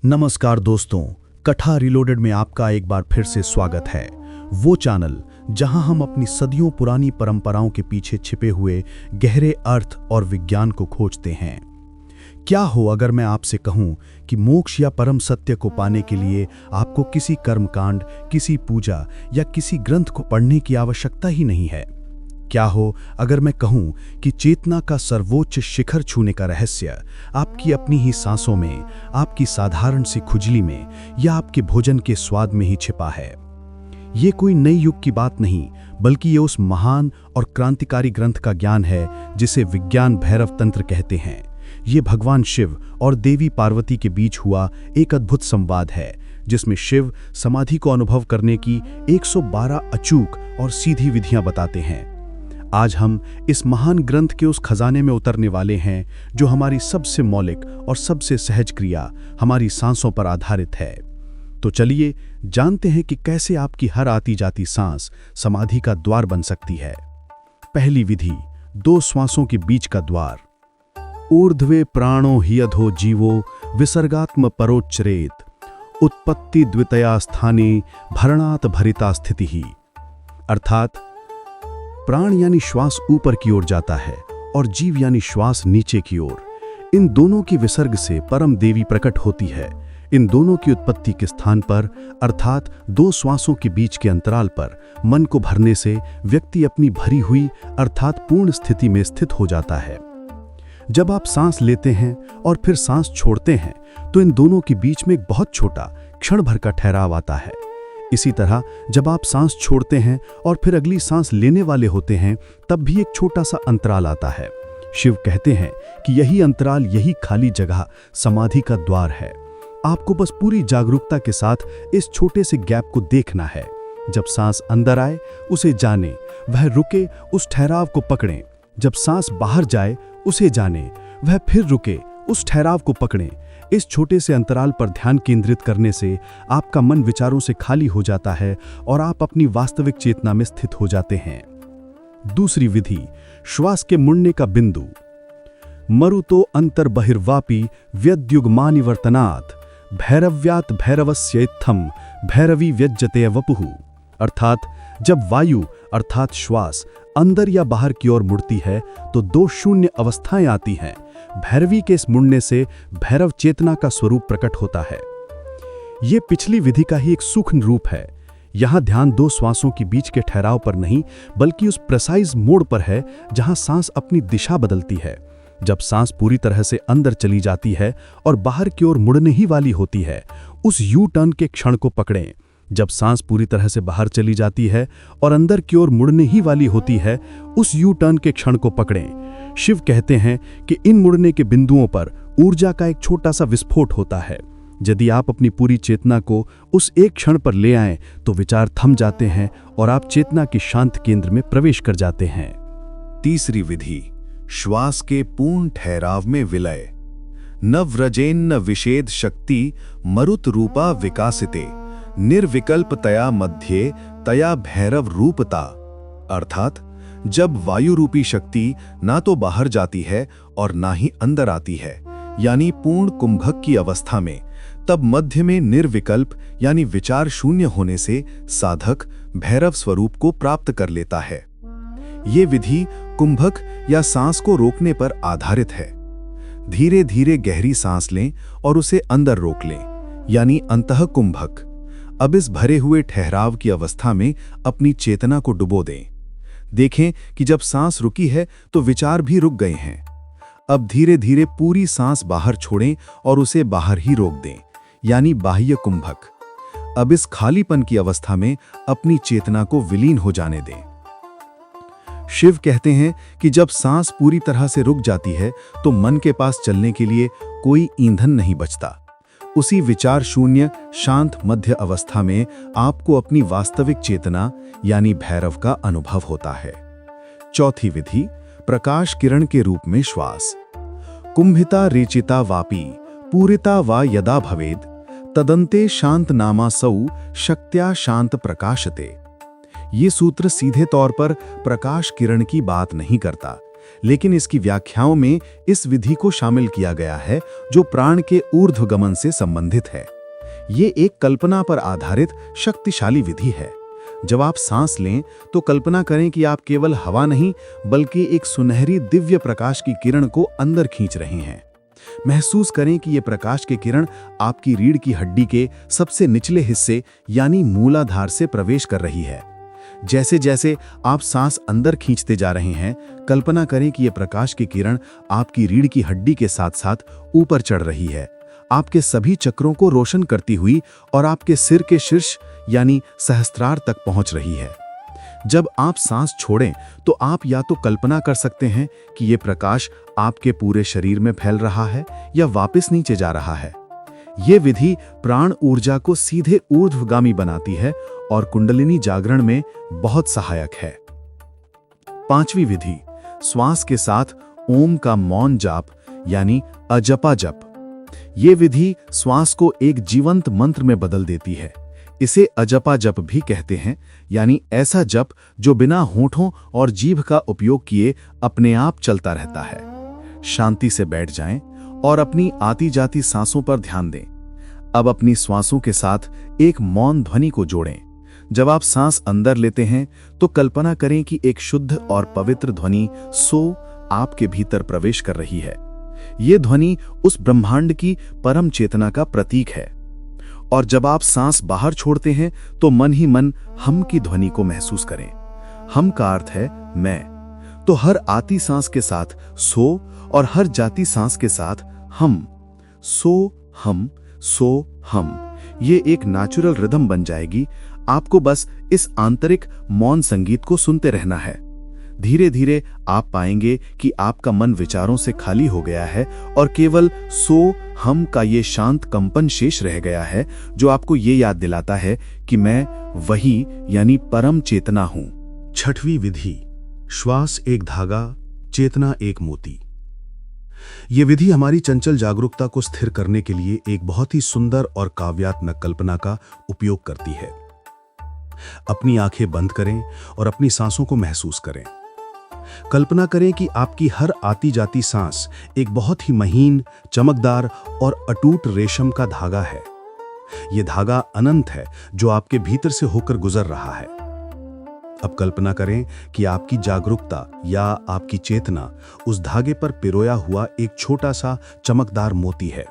नमस्कार दोस्तों, कथा रिलोडेड में आपका एक बार फिर से स्वागत है। वो चैनल जहां हम अपनी सदियों पुरानी परंपराओं के पीछे छिपे हुए गहरे अर्थ और विज्ञान को खोजते हैं। क्या हो अगर मैं आपसे कहूं कि मोक्ष या परम सत्य को पाने के लिए आपको किसी कर्मकांड, किसी पूजा या किसी ग्रंथ को पढ़ने की आवश्यकता ही नहीं है। क्या हो अगर मैं कहूं कि चेतना का सर्वोच्च शिखर छूने का रहस्य आपकी अपनी ही सांसों में, आपकी साधारण सी खुजली में या आपके भोजन के स्वाद में ही छिपा है। ये कोई नई युग की बात नहीं, बल्कि ये उस महान और क्रांतिकारी ग्रंथ का ज्ञान है जिसे विज्ञान भैरव तंत्र कहते हैं। ये भगवान शिव और देवी पार्वती के बीच हुआ एक अद्भुत संवाद है, जिसमें शिव समाधि को अनुभव करने की 112 अचूक और सीधी विधियां बताते हैं। आज हम इस महान ग्रंथ के उस खजाने में उतरने वाले हैं जो हमारी सबसे मौलिक और सबसे सहज क्रिया, हमारी सांसों पर आधारित है। तो चलिए जानते हैं कि कैसे आपकी हर आती जाती सांस समाधि का द्वार बन सकती है। पहली विधि, 2 श्वासों के बीच का द्वार। ऊर्ध्वे प्राणो हि अधो जीवो विसर्गात्म परोच्चरेत, उत्पत्ति द्वितया स्थाने भरणात भरिता स्थिति ही। अर्थात प्राण यानी श्वास ऊपर की ओर जाता है और जीव यानी श्वास नीचे की ओर। इन दोनों की विसर्ग से परम देवी प्रकट होती है। इन दोनों की उत्पत्ति के स्थान पर अर्थात 2 श्वासों के बीच के अंतराल पर मन को भरने से व्यक्ति अपनी भरी हुई अर्थात पूर्ण स्थिति में स्थित हो जाता है। जब आप सांस लेते हैं और फिर सांस छोड़ते हैं तो इन दोनों के बीच में एक बहुत छोटा क्षण भर का ठहराव आता है। इसी तरह जब आप सांस छोड़ते हैं और फिर अगली सांस लेने वाले होते हैं तब भी एक छोटा सा अंतराल आता है। शिव कहते हैं कि यही अंतराल, यही खाली जगह समाधि का द्वार है। आपको बस पूरी जागरूकता के साथ इस छोटे से गैप को देखना है। जब सांस अंदर आए उसे जाने, वह रुके उस ठहराव को पकड़ें। जब सांस बाहर जाए उसे जाने, वह फिर रुके उस ठहराव को पकड़ें। इस छोटे से अंतराल पर ध्यान केंद्रित करने से आपका मन विचारों से खाली हो जाता है और आप अपनी वास्तविक चेतना में स्थित हो जाते हैं। दूसरी विधि, श्वास के मुड़ने का बिंदु। मरुतो अंतर बहिर्वापी व्यद्युग्मानिवर्तनात् भैरव्यात् भैरवस्येत्थम भैरवी व्यज्यते वपुः। अर्थात जब वायु अर्थात श्वास अंदर या बाहर की ओर मुड़ती है तो 2 शून्य अवस्थाएं आती हैं। भैरवी के इस मुड़ने से भैरव चेतना का स्वरूप प्रकट होता है। ये पिछली विधि का ही एक सूक्ष्म रूप है। यहाँ ध्यान 2 श्वासों के बीच के ठहराव पर नहीं, बल्कि उस प्रिसाइज मोड़ पर है जहाँ सांस अपनी दिशा बदलती है। जब सांस पूरी तरह से अंदर चली जाती है और बाहर की ओर मुड़ने ही वाली होती है, उस यू टर्न के क्षण को पकड़ें। जब सांस पूरी तरह से बाहर चली जाती है और अंदर की ओर मुड़ने ही वाली होती है, उस यू टर्न के क्षण को पकड़ें। शिव कहते हैं कि इन मुड़ने के बिंदुओं पर ऊर्जा का एक छोटा सा विस्फोट होता है। यदि आप अपनी पूरी चेतना को उस एक क्षण पर ले आएं तो विचार थम जाते हैं और आप चेतना के शांत केंद्र में प्रवेश कर जाते हैं। तीसरी विधि, श्वास के पूर्ण ठहराव में विलय। न व्रजेन्न विषेद शक्ति मरुत रूपा विकासिते निर्विकल्प तया मध्य तया भैरव रूपता। अर्थात जब वायु रूपी शक्ति ना तो बाहर जाती है और ना ही अंदर आती है, यानी पूर्ण कुंभक की अवस्था में, तब मध्य में निर्विकल्प यानी विचार शून्य होने से साधक भैरव स्वरूप को प्राप्त कर लेता है। ये विधि कुंभक या सांस को रोकने पर आधारित है। धीरे धीरे गहरी सांस लें और उसे अंदर रोक लें, यानी अंतः कुंभक। अब इस भरे हुए ठहराव की अवस्था में अपनी चेतना को डुबो दें। देखें कि जब सांस रुकी है तो विचार भी रुक गए हैं। अब धीरे धीरे पूरी सांस बाहर छोड़ें और उसे बाहर ही रोक दें, यानी बाह्य कुंभक। अब इस खालीपन की अवस्था में अपनी चेतना को विलीन हो जाने दें। शिव कहते हैं कि जब सांस पूरी तरह से रुक जाती है तो मन के पास चलने के लिए कोई ईंधन नहीं बचता। उसी विचार शून्य शांत मध्य अवस्था में आपको अपनी वास्तविक चेतना यानी भैरव का अनुभव होता है। चौथी विधि, प्रकाश किरण के रूप में श्वास। कुंभिता रेचिता वापी पूरिता वा यदा भवेद तदंते शांत नामासौ शक्त्या शांत प्रकाशते। ये सूत्र सीधे तौर पर प्रकाश किरण की बात नहीं करता, लेकिन इसकी व्याख्याओं में इस विधि को शामिल किया गया है जो प्राण के ऊर्ध्वगमन से संबंधित है। ये एक कल्पना पर आधारित शक्तिशाली विधि है। जब आप सांस लें तो कल्पना करें कि आप केवल हवा नहीं बल्कि एक सुनहरी दिव्य प्रकाश की किरण को अंदर खींच रहे हैं। महसूस करें कि ये प्रकाश की किरण आपकी रीढ़ की हड्डी के सबसे निचले हिस्से यानी मूलाधार से प्रवेश कर रही है। जैसे जैसे आप सांस अंदर खींचते जा रहे हैं, कल्पना करें कि ये प्रकाश की किरण आपकी रीढ़ की हड्डी के साथ साथ ऊपर चढ़ रही है, आपके सभी चक्रों को रोशन करती हुई और आपके सिर के शीर्ष यानी सहस्त्रार तक पहुंच रही है। जब आप सांस छोड़ें तो आप या तो कल्पना कर सकते हैं कि ये प्रकाश आपके पूरे शरीर में फैल रहा है या वापस नीचे जा रहा है। ये विधि प्राण ऊर्जा को सीधे ऊर्ध्वगामी बनाती है और कुंडलिनी जागरण में बहुत सहायक है। 5वीं विधि, श्वास के साथ ओम का मौन जाप यानी अजपा जप। ये विधि श्वास को एक जीवंत मंत्र में बदल देती है। इसे अजपा जप भी कहते हैं, यानी ऐसा जप जो बिना होठों और जीभ का उपयोग किए अपने आप चलता रहता है। शांति से बैठ जाएं और अपनी आती जाती सांसों पर ध्यान दें। अब अपनी श्वासों के साथ एक मौन ध्वनि को जोड़ें। जब आप सांस अंदर लेते हैं तो कल्पना करें कि एक शुद्ध और पवित्र ध्वनि सो आपके भीतर प्रवेश कर रही है। ये ध्वनि उस ब्रह्मांड की परम चेतना का प्रतीक है। और जब आप सांस बाहर छोड़ते हैं तो मन ही मन हम की ध्वनि को महसूस करें। हम का अर्थ है मैं। तो हर आती सांस के साथ सो और हर जाती सांस के साथ हम। सो हम ये एक नेचुरल रिदम बन जाएगी। आपको बस इस आंतरिक मौन संगीत को सुनते रहना है। धीरे धीरे आप पाएंगे कि आपका मन विचारों से खाली हो गया है और केवल सो हम का ये शांत कंपन शेष रह गया है, जो आपको ये याद दिलाता है कि मैं वही यानी परम चेतना हूं। 6वीं विधि, श्वास एक धागा, चेतना एक मोती। ये विधि हमारी चंचल जागरूकता को स्थिर करने के लिए एक बहुत ही सुंदर और काव्यात्मक कल्पना का उपयोग करती है। अपनी आंखें बंद करें और अपनी सांसों को महसूस करें। कल्पना करें कि आपकी हर आती जाती सांस एक बहुत ही महीन, चमकदार और अटूट रेशम का धागा है। यह धागा अनंत है जो आपके भीतर से होकर गुजर रहा है। अब कल्पना करें कि आपकी जागरूकता या आपकी चेतना उस धागे पर पिरोया हुआ एक छोटा सा चमकदार मोती है।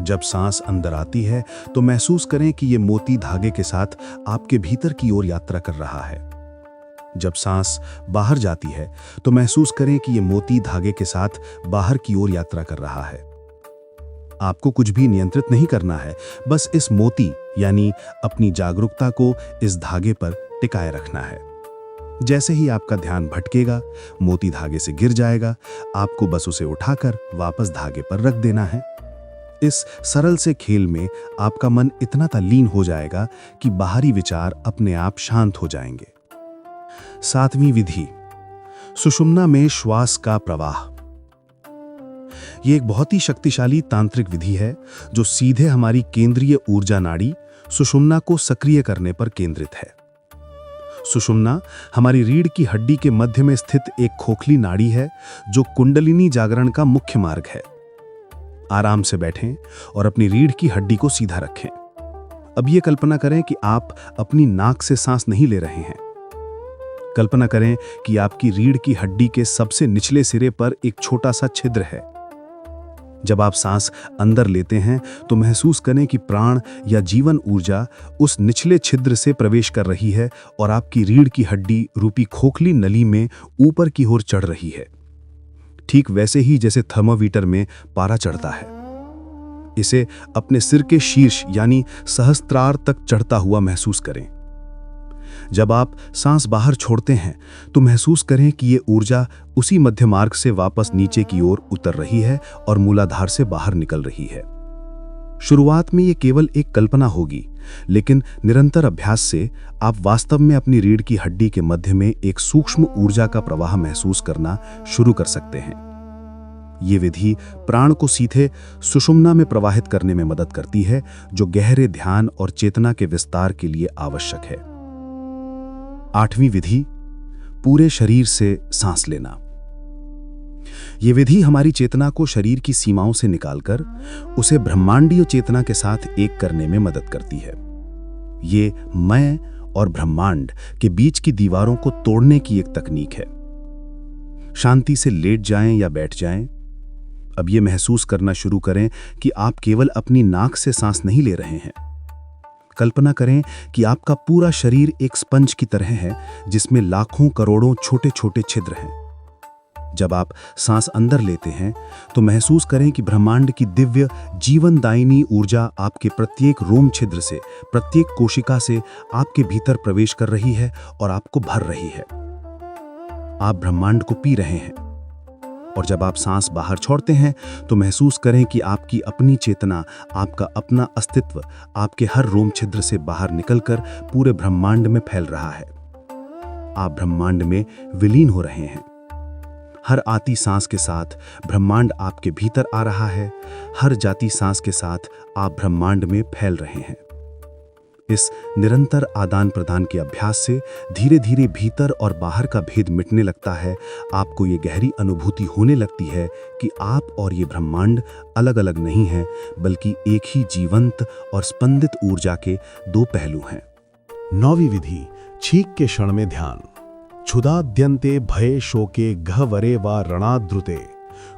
जब सांस अंदर आती है तो महसूस करें कि यह मोती धागे के साथ आपके भीतर की ओर यात्रा कर रहा है। जब सांस बाहर जाती है तो महसूस करें कि यह मोती धागे के साथ बाहर की ओर यात्रा कर रहा है। आपको कुछ भी नियंत्रित नहीं करना है, बस इस मोती यानी अपनी जागरूकता को इस धागे पर टिकाए रखना है। जैसे ही आपका ध्यान भटकेगा, मोती धागे से गिर जाएगा। आपको बस उसे उठाकर वापस धागे पर रख देना है। इस सरल से खेल में आपका मन इतना तल्लीन हो जाएगा कि बाहरी विचार अपने आप शांत हो जाएंगे। 7वीं विधि, सुषुम्ना में श्वास का प्रवाह। यह एक बहुत ही शक्तिशाली तांत्रिक विधि है जो सीधे हमारी केंद्रीय ऊर्जा नाड़ी सुषुम्ना को सक्रिय करने पर केंद्रित है। सुषुम्ना हमारी रीढ़ की हड्डी के मध्य में स्थित एक खोखली नाड़ी है जो कुंडलिनी जागरण का मुख्य मार्ग है। आराम से बैठें और अपनी रीढ़ की हड्डी को सीधा रखें। अब यह कल्पना करें कि आप अपनी नाक से सांस नहीं ले रहे हैं। कल्पना करें कि आपकी रीढ़ की हड्डी के सबसे निचले सिरे पर एक छोटा सा छिद्र है। जब आप सांस अंदर लेते हैं तो महसूस करें कि प्राण या जीवन ऊर्जा उस निचले छिद्र से प्रवेश कर रही है और आपकी रीढ़ की हड्डी रूपी खोखली नली में ऊपर की ओर चढ़ रही है, ठीक वैसे ही जैसे थर्मोमीटर में पारा चढ़ता है। इसे अपने सिर के शीर्ष यानी सहस्त्रार तक चढ़ता हुआ महसूस करें। जब आप सांस बाहर छोड़ते हैं तो महसूस करें कि ये ऊर्जा उसी मध्य मार्ग से वापस नीचे की ओर उतर रही है और मूलाधार से बाहर निकल रही है। शुरुआत में ये केवल एक कल्पना होगी, लेकिन निरंतर अभ्यास से आप वास्तव में अपनी रीढ़ की हड्डी के मध्य में एक सूक्ष्म ऊर्जा का प्रवाह महसूस करना शुरू कर सकते हैं। ये विधि प्राण को सीधे सुषुम्ना में प्रवाहित करने में मदद करती है, जो गहरे ध्यान और चेतना के विस्तार के लिए आवश्यक है। 8वीं विधि, पूरे शरीर से सांस लेना। ये विधि हमारी चेतना को शरीर की सीमाओं से निकालकर उसे ब्रह्मांडीय चेतना के साथ एक करने में मदद करती है। ये मैं और ब्रह्मांड के बीच की दीवारों को तोड़ने की एक तकनीक है। शांति से लेट जाएं या बैठ जाएं। अब ये महसूस करना शुरू करें कि आप केवल अपनी नाक से सांस नहीं ले रहे हैं। कल्पना करें कि आपका पूरा शरीर एक स्पंज की तरह है जिसमें लाखों करोड़ों छोटे छोटे छिद्र हैं। जब आप सांस अंदर लेते हैं तो महसूस करें कि ब्रह्मांड की दिव्य जीवनदायिनी ऊर्जा आपके प्रत्येक रोम छिद्र से, प्रत्येक कोशिका से आपके भीतर प्रवेश कर रही है और आपको भर रही है। आप ब्रह्मांड को पी रहे हैं। और जब आप सांस बाहर छोड़ते हैं तो महसूस करें कि आपकी अपनी चेतना, आपका अपना अस्तित्व आपके हर रोम छिद्र से बाहर निकलकर पूरे ब्रह्मांड में फैल रहा है। आप ब्रह्मांड में विलीन हो रहे हैं। हर आती सांस के साथ ब्रह्मांड आपके भीतर आ रहा है। हर जाती सांस के साथ आप ब्रह्मांड में फैल रहे हैं। इस निरंतर आदान प्रदान के अभ्यास से धीरे धीरे भीतर और बाहर का भेद मिटने लगता है। आपको ये गहरी अनुभूति होने लगती है कि आप और ये ब्रह्मांड अलग अलग नहीं हैं, बल्कि एक ही जीवंत और स्पंदित ऊर्जा के दो पहलू हैं। 9वीं विधि, छींक के क्षण में ध्यान। क्षुधाद्यन्ते भये शोके गह्वरे वा रणाद्रुते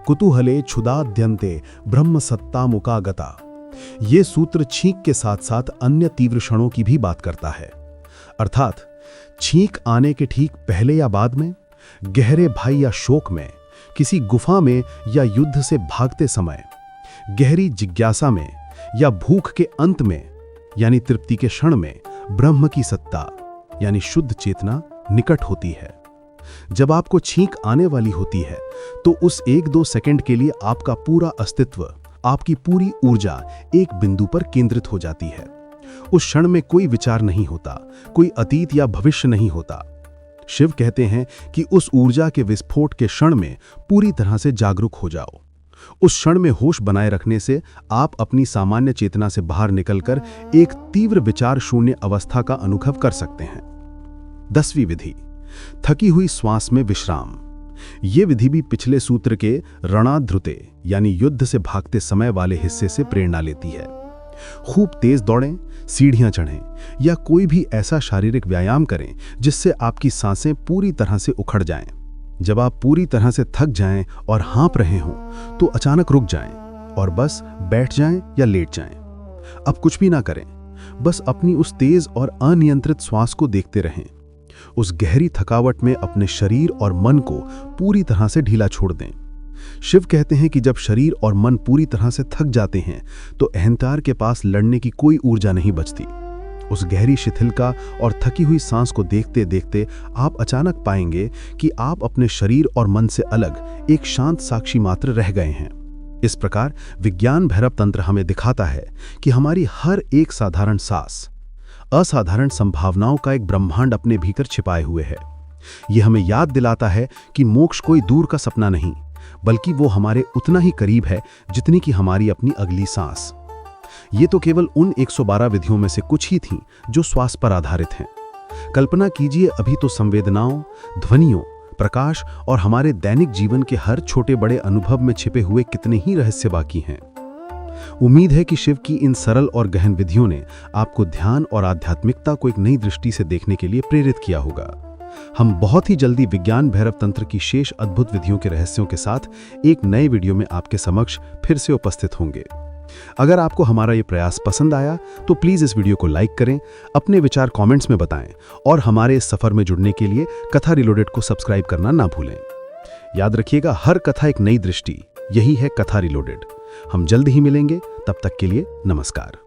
कुतूहले क्षुधाद्यन्ते ब्रह्म सत्ता मुकागता। ये सूत्र छींक के साथ साथ अन्य तीव्र क्षणों की भी बात करता है। अर्थात छींक आने के ठीक पहले या बाद में, गहरे भय या शोक में, किसी गुफा में या युद्ध से भागते समय, गहरी जिज्ञासा में या भूख के अंत में यानी तृप्ति के क्षण में ब्रह्म की सत्ता यानी शुद्ध चेतना निकट होती है। जब आपको छींक आने वाली होती है तो उस 1-2 सेकंड के लिए आपका पूरा अस्तित्व, आपकी पूरी ऊर्जा एक बिंदु पर केंद्रित हो जाती है। उस क्षण में कोई विचार नहीं होता, कोई अतीत या भविष्य नहीं होता। शिव कहते हैं कि उस ऊर्जा के विस्फोट के क्षण में पूरी तरह से जागरूक हो जाओ। उस क्षण में होश बनाए रखने से आप अपनी सामान्य चेतना से बाहर निकलकर एक तीव्र विचार शून्य अवस्था का अनुभव कर सकते हैं। 10वीं विधि, थकी हुई श्वास में विश्राम। ये विधि भी पिछले सूत्र के रणाद्रुते यानी युद्ध से भागते समय वाले हिस्से से प्रेरणा लेती है। खूब तेज दौड़ें, सीढ़ियां चढ़ें या कोई भी ऐसा शारीरिक व्यायाम करें जिससे आपकी सांसें पूरी तरह से उखड़ जाएं। जब आप पूरी तरह से थक जाएं और हाँप रहे हों तो अचानक रुक जाएं और बस बैठ जाएं या लेट जाएं। अब कुछ भी ना करें, बस अपनी उस तेज और अनियंत्रित श्वास को देखते रहें। उस गहरी थकावट में अपने शरीर और मन को पूरी तरह से ढीला छोड़ दें। शिव कहते हैं कि जब शरीर और मन पूरी तरह से थक जाते हैं तो अहंकार के पास लड़ने की कोई ऊर्जा नहीं बचती। उस गहरी शिथिलता और थकी हुई सांस को देखते देखते आप अचानक पाएंगे कि आप अपने शरीर और मन से अलग एक शांत साक्षी मात्र रह गए हैं। इस प्रकार विज्ञान भैरव तंत्र हमें दिखाता है कि हमारी हर एक साधारण सांस असाधारण संभावनाओं का एक ब्रह्मांड अपने भीतर छिपाए हुए है। यह हमें याद दिलाता है कि मोक्ष कोई दूर का सपना नहीं, बल्कि वो हमारे उतना ही करीब है जितनी कि हमारी अपनी अगली सांस। ये तो केवल उन 112 विधियों में से कुछ ही थीं जो श्वास पर आधारित हैं। कल्पना कीजिए, अभी तो संवेदनाओं, ध्वनियों, प्रकाश और हमारे दैनिक जीवन के हर छोटे बड़े अनुभव में छिपे हुए कितने ही रहस्य बाकी हैं। उम्मीद है कि शिव की इन सरल और गहन विधियों ने आपको ध्यान और आध्यात्मिकता को एक नई दृष्टि से देखने के लिए प्रेरित किया होगा। हम बहुत ही जल्दी विज्ञान भैरव तंत्र की शेष अद्भुत विधियों के रहस्यों के साथ एक नए वीडियो में आपके समक्ष फिर से उपस्थित होंगे। अगर आपको हमारा ये प्रयास पसंद आया तो प्लीज़ इस वीडियो को लाइक करें, अपने विचार कमेंट्स में बताएं और हमारे इस सफ़र में जुड़ने के लिए कथा रिलोडेड को सब्सक्राइब करना ना भूलें। याद रखिएगा, हर कथा एक नई दृष्टि, यही है कथा रिलोडेड। हम जल्द ही मिलेंगे, तब तक के लिए नमस्कार।